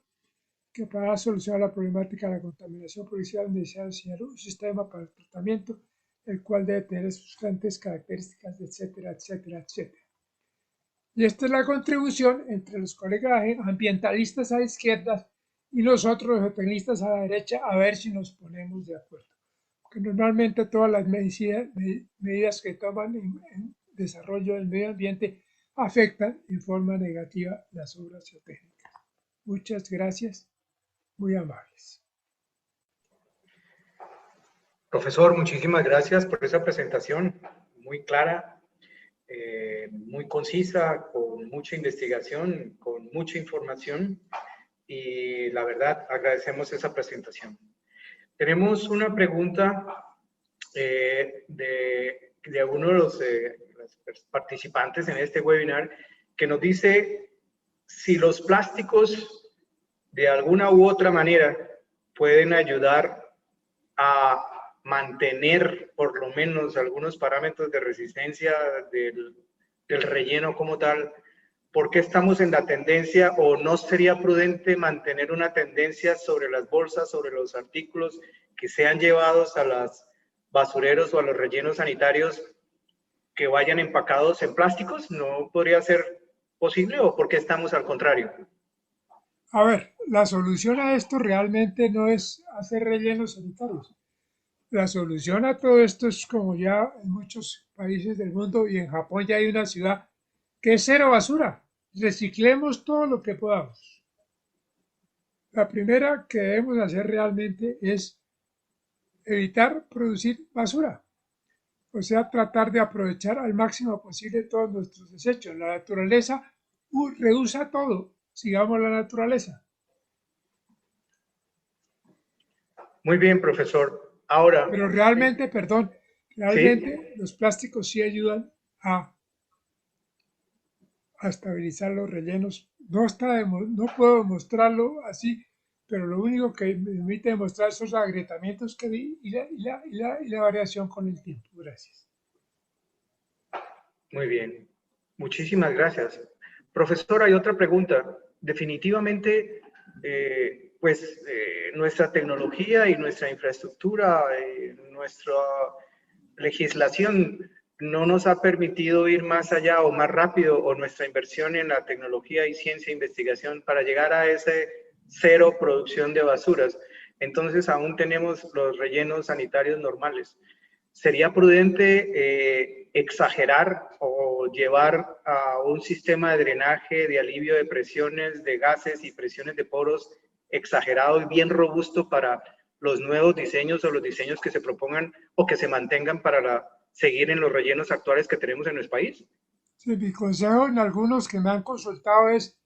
que para solucionar la problemática de la contaminación policial necesario diseñar un sistema para el tratamiento, el cual debe tener sus diferentes características, etcétera, etcétera, etcétera. Y esta es la contribución entre los colegas ambientalistas a la izquierda y nosotros los geotecnistas a la derecha, a ver si nos ponemos de acuerdo. Porque normalmente todas las medidas que toman en desarrollo del medio ambiente afectan en forma negativa las obras geotécnicas. Muchas gracias, muy amables. Profesor, muchísimas gracias por esa presentación muy clara, muy concisa, con mucha investigación, con mucha información y la verdad agradecemos esa presentación. Tenemos una pregunta de uno de los participantes en este webinar que nos dice si los plásticos de alguna u otra manera pueden ayudar a mantener por lo menos algunos parámetros de resistencia del relleno como tal. ¿Por qué estamos en la tendencia o no sería prudente mantener una tendencia sobre las bolsas, sobre los artículos que sean llevados a los basureros o a los rellenos sanitarios que vayan empacados en plásticos? ¿No podría ser posible o por qué estamos al contrario? A ver, la solución a esto realmente no es hacer rellenos sanitarios. La solución a todo esto es como ya en muchos países del mundo y en Japón ya hay una ciudad que es cero basura. Reciclemos todo lo que podamos. La primera que debemos hacer realmente es evitar producir basura. O sea, tratar de aprovechar al máximo posible todos nuestros desechos. La naturaleza rehúsa todo. Sigamos la naturaleza. Muy bien, profesor. Ahora, Pero realmente, perdón, sí, realmente los plásticos sí ayudan a estabilizar los rellenos. No puedo demostrarlo así, pero lo único que me permite demostrar son los agrietamientos que vi y la variación con el tiempo. Gracias. muy bien. Muchísimas gracias. Profesor, hay otra pregunta. Definitivamente, nuestra tecnología y nuestra infraestructura, nuestra legislación no nos ha permitido ir más allá o más rápido, o nuestra inversión en la tecnología y ciencia e investigación para llegar a ese cero producción de basuras. Entonces aún tenemos los rellenos sanitarios normales. ¿Sería prudente exagerar o llevar a un sistema de drenaje, de alivio de presiones, de gases y presiones de poros exagerado y bien robusto para los nuevos diseños o los diseños que se propongan o que se mantengan para seguir en los rellenos actuales que tenemos en nuestro país? Sí, mi consejo en algunos que me han consultado es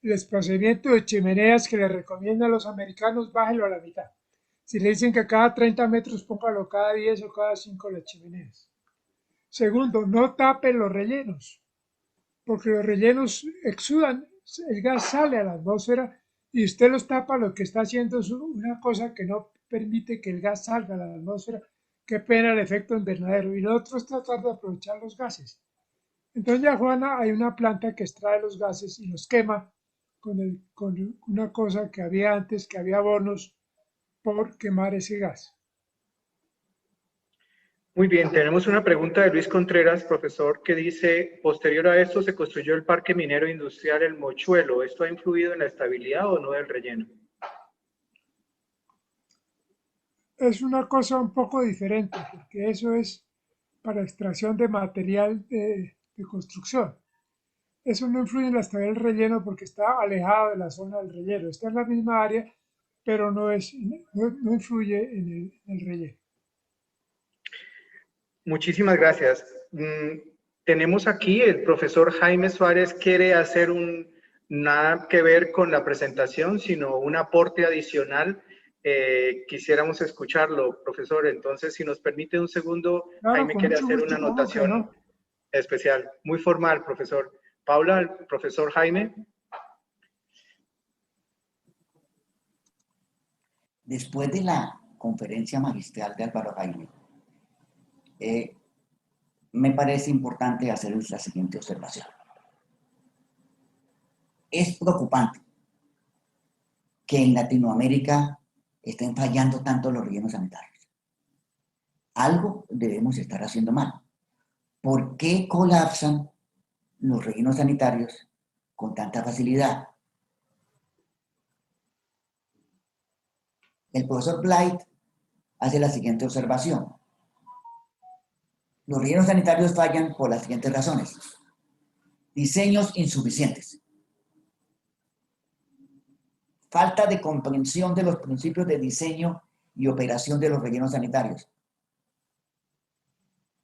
el desplazamiento de chimeneas que le recomiendan a los americanos, bájelo a la mitad. Si le dicen que cada 30 metros, póngalo cada 10 o cada 5 las chimeneas. Segundo, no tape los rellenos, porque los rellenos exudan, el gas sale a la atmósfera y usted los tapa, lo que está haciendo es una cosa que no permite que el gas salga a la atmósfera, que pena el efecto invernadero. Y lo otro es tratar de aprovechar los gases. Entonces, ya Juana, hay una planta que extrae los gases y los quema con una cosa que había antes, que había bonos por quemar ese gas. Muy bien, tenemos una pregunta de Luis Contreras, profesor, que dice, posterior a esto se construyó el Parque Minero Industrial El Mochuelo. ¿Esto ha influido en la estabilidad o no del relleno? Es una cosa un poco diferente, porque eso es para extracción de material de construcción. Eso no influye en la estabilidad del relleno porque está alejado de la zona del relleno. Está en la misma área, pero no influye en el relleno. Muchísimas gracias. Tenemos aquí, el profesor Jaime Suárez quiere hacer nada que ver con la presentación, sino un aporte adicional. Quisiéramos escucharlo, profesor. Entonces, si nos permite un segundo, Claro, Jaime con quiere mucho hacer una gusto, ¿cómo que anotación no? especial, muy formal, profesor. Paula, el profesor Jaime. Después de la conferencia magistral de Álvaro Jaime, me parece importante hacer la siguiente observación. Es preocupante que en Latinoamérica estén fallando tanto los rellenos sanitarios. Algo debemos estar haciendo mal. ¿Por qué colapsan los rellenos sanitarios con tanta facilidad? El profesor Blight hace la siguiente observación. Los rellenos sanitarios fallan por las siguientes razones. Diseños insuficientes. Falta de comprensión de los principios de diseño y operación de los rellenos sanitarios.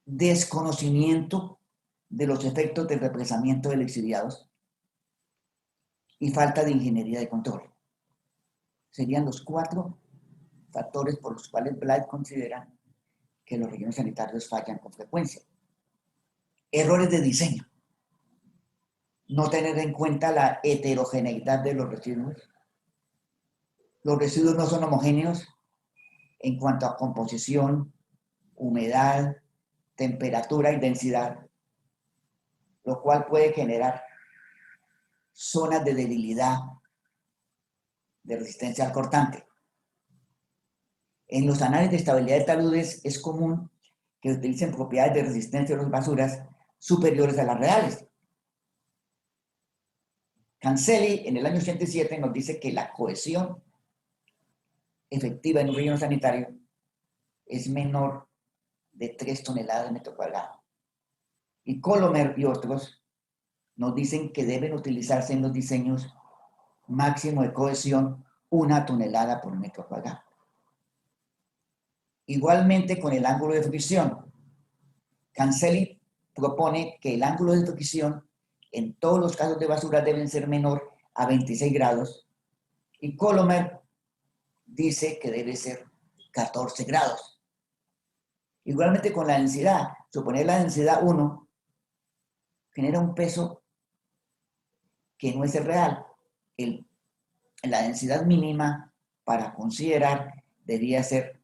Desconocimiento de los efectos del represamiento de lixiviados y falta de ingeniería de control. Serían los 4 factores por los cuales Blight considera que los rellenos sanitarios fallan con frecuencia. Errores de diseño. No tener en cuenta la heterogeneidad de los residuos. Los residuos no son homogéneos en cuanto a composición, humedad, temperatura y densidad, lo cual puede generar zonas de debilidad, de resistencia al cortante. En los análisis de estabilidad de taludes es común que utilicen propiedades de resistencia de las basuras superiores a las reales. Cancelli en el año 87 nos dice que la cohesión efectiva en un relleno sanitario es menor de 3 toneladas de metro cuadrado. Y Colomer y otros nos dicen que deben utilizarse en los diseños máximo de cohesión 1 tonelada por metro cuadrado. Igualmente con el ángulo de fricción. Cancelli propone que el ángulo de fricción en todos los casos de basura deben ser menor a 26 grados y Colomer dice que debe ser 14 grados. Igualmente con la densidad. Suponer la densidad 1 genera un peso que no es el real. La densidad mínima para considerar debería ser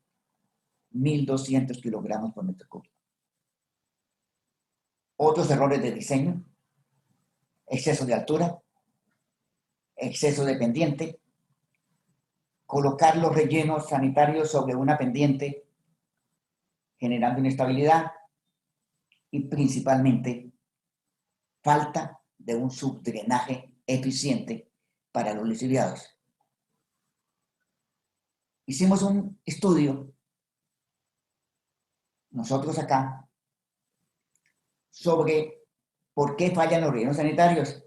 1200 kilogramos por metro cúbico. Otros errores de diseño: exceso de altura, exceso de pendiente, colocar los rellenos sanitarios sobre una pendiente generando inestabilidad y principalmente falta de un subdrenaje eficiente para los lixiviados. Hicimos un estudio, nosotros acá, sobre por qué fallan los rellenos sanitarios.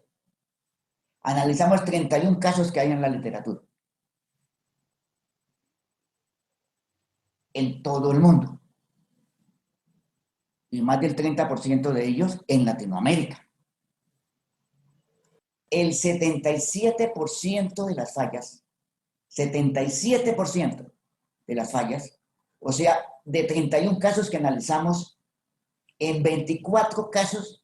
Analizamos 31 casos que hay en la literatura, en todo el mundo, y más del 30% de ellos en Latinoamérica. El 77% de las fallas, 77% de las fallas, o sea, de 31 casos que analizamos, en 24 casos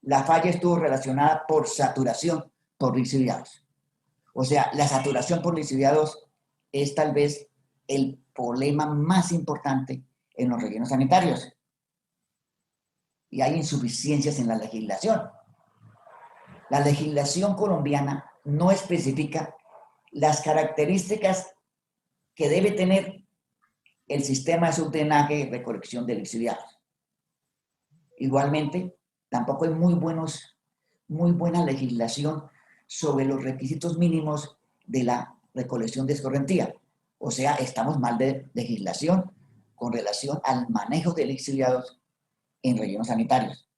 la falla estuvo relacionada por saturación por lixiviados. O sea, la saturación por lixiviados es tal vez el problema más importante en los rellenos sanitarios. Y hay insuficiencias en la legislación. La legislación colombiana no especifica las características que debe tener el sistema de subdrenaje y recolección de lixiviados. Igualmente, tampoco hay muy buena legislación sobre los requisitos mínimos de la recolección de escorrentía. O sea, estamos mal de legislación con relación al manejo de lixiviados en rellenos sanitarios.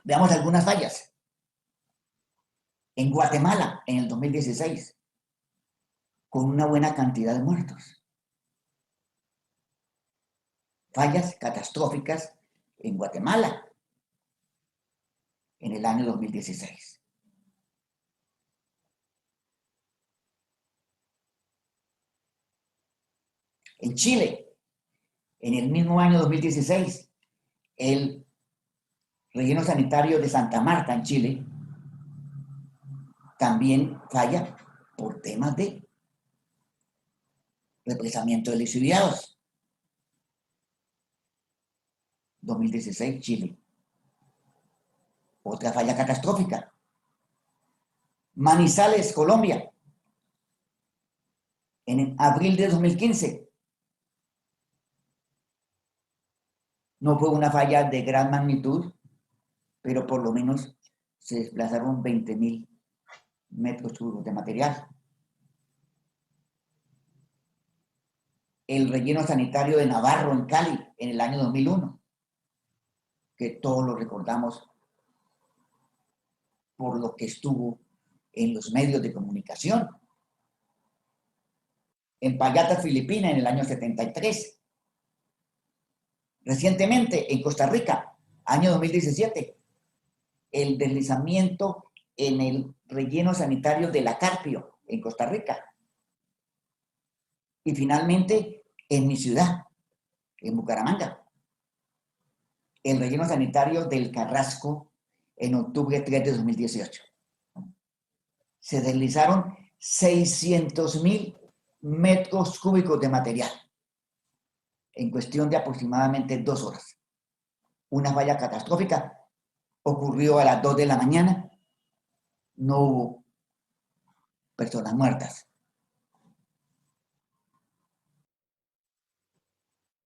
Veamos algunas fallas. En Guatemala, en el 2016, con una buena cantidad de muertos. Fallas catastróficas en Guatemala en el año 2016. En Chile, en el mismo año 2016, el relleno sanitario de Santa Marta, en Chile, también falla por temas de represamiento de lixiviados. 2016, Chile. Otra falla catastrófica. Manizales, Colombia. En abril de 2015. No fue una falla de gran magnitud, pero por lo menos se desplazaron 20.000 metros cúbicos de material. El relleno sanitario de Navarro, en Cali, en el año 2001, que todos lo recordamos por lo que estuvo en los medios de comunicación. En Payatas, Filipinas, en el año 73. Recientemente, en Costa Rica, año 2017, el deslizamiento en el relleno sanitario de La Carpio, en Costa Rica. Y finalmente, en mi ciudad, en Bucaramanga, el relleno sanitario del Carrasco, en octubre 3 de 2018. Se deslizaron 600.000 metros cúbicos de material en cuestión de aproximadamente 2 horas. Una falla catastrófica ocurrió a las 2 de la mañana. No hubo personas muertas.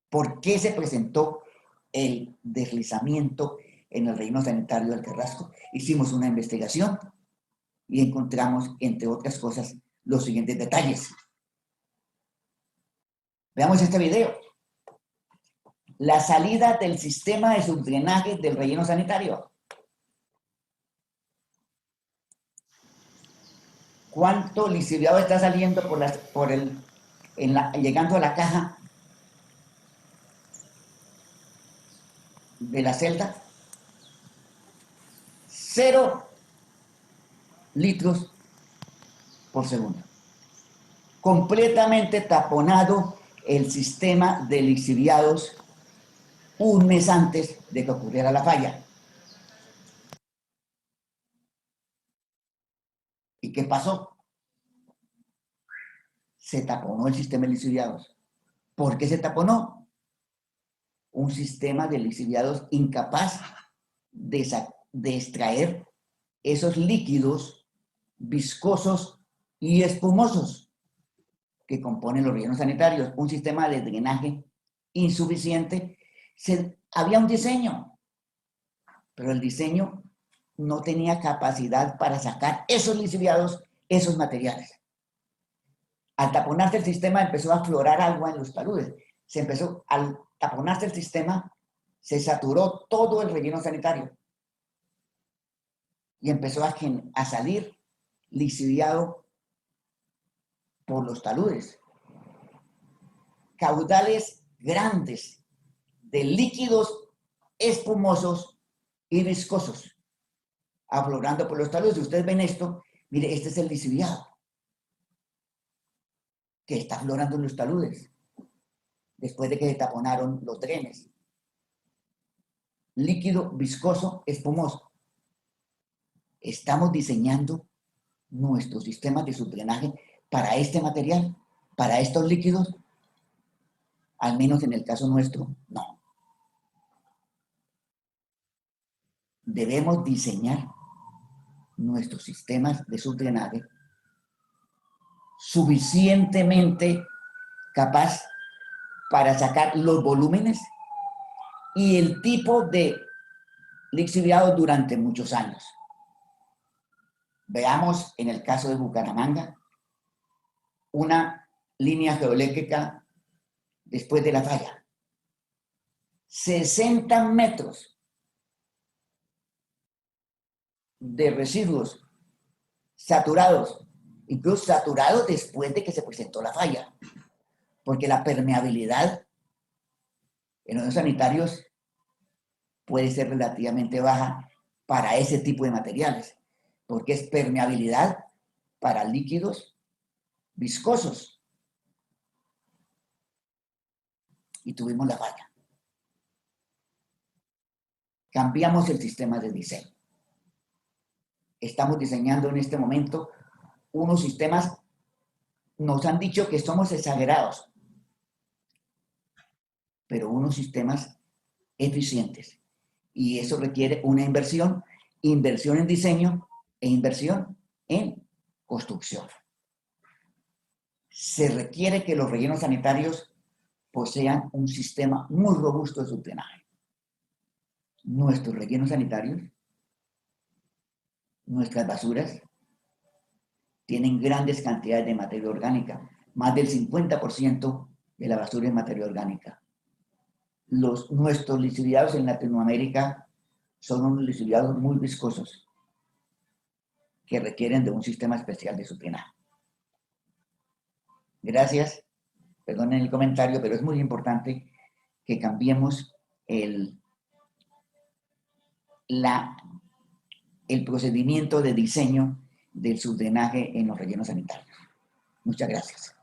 ¿Por qué se presentó el deslizamiento en el relleno sanitario del Carrasco? Hicimos una investigación y encontramos, entre otras cosas, los siguientes detalles. Veamos este video. La salida del sistema de subdrenaje del relleno sanitario. ¿Cuánto lixiviado está saliendo llegando a la caja de la celda? 0 litros por segundo. Completamente taponado el sistema de lixiviados un mes antes de que ocurriera la falla. ¿Y qué pasó? Se taponó el sistema de lixiviados. ¿Por qué se taponó? Un sistema de lixiviados incapaz de extraer esos líquidos viscosos y espumosos que componen los rellenos sanitarios. Un sistema de drenaje insuficiente. Había un diseño, pero el diseño no tenía capacidad para sacar esos lixiviados, esos materiales. Al taponarse el sistema empezó a aflorar agua en los taludes. Al taponarse el sistema, se saturó todo el relleno sanitario y empezó a salir lixiviado por los taludes. Caudales grandes de líquidos espumosos y viscosos aflorando por los taludes. Si ustedes ven esto, mire, este es el lixiviado que está aflorando en los taludes después de que se taponaron los drenes. Líquido viscoso espumoso. Estamos diseñando nuestros sistemas de subdrenaje para este material, para estos líquidos. Al menos en el caso nuestro, no. Debemos diseñar nuestros sistemas de subdrenaje suficientemente capaz para sacar los volúmenes y el tipo de lixiviado durante muchos años. Veamos en el caso de Bucaramanga una línea geoeléctrica después de la falla. 60 metros de residuos saturados, incluso saturados después de que se presentó la falla, porque la permeabilidad en los sanitarios puede ser relativamente baja para ese tipo de materiales, porque es permeabilidad para líquidos viscosos. Y tuvimos la falla. Cambiamos el sistema de diseño. Estamos diseñando en este momento unos sistemas, nos han dicho que somos exagerados, pero unos sistemas eficientes. Y eso requiere una inversión en diseño e inversión en construcción. Se requiere que los rellenos sanitarios posean un sistema muy robusto de subdrenaje. Nuestros rellenos sanitarios, nuestras basuras, tienen grandes cantidades de materia orgánica. Más del 50% de la basura es materia orgánica. Nuestros lixiviados en Latinoamérica son unos lixiviados muy viscosos que requieren de un sistema especial de subdrenaje. Gracias, perdonen el comentario, pero es muy importante que cambiemos el procedimiento de diseño del subdrenaje en los rellenos sanitarios. Muchas gracias.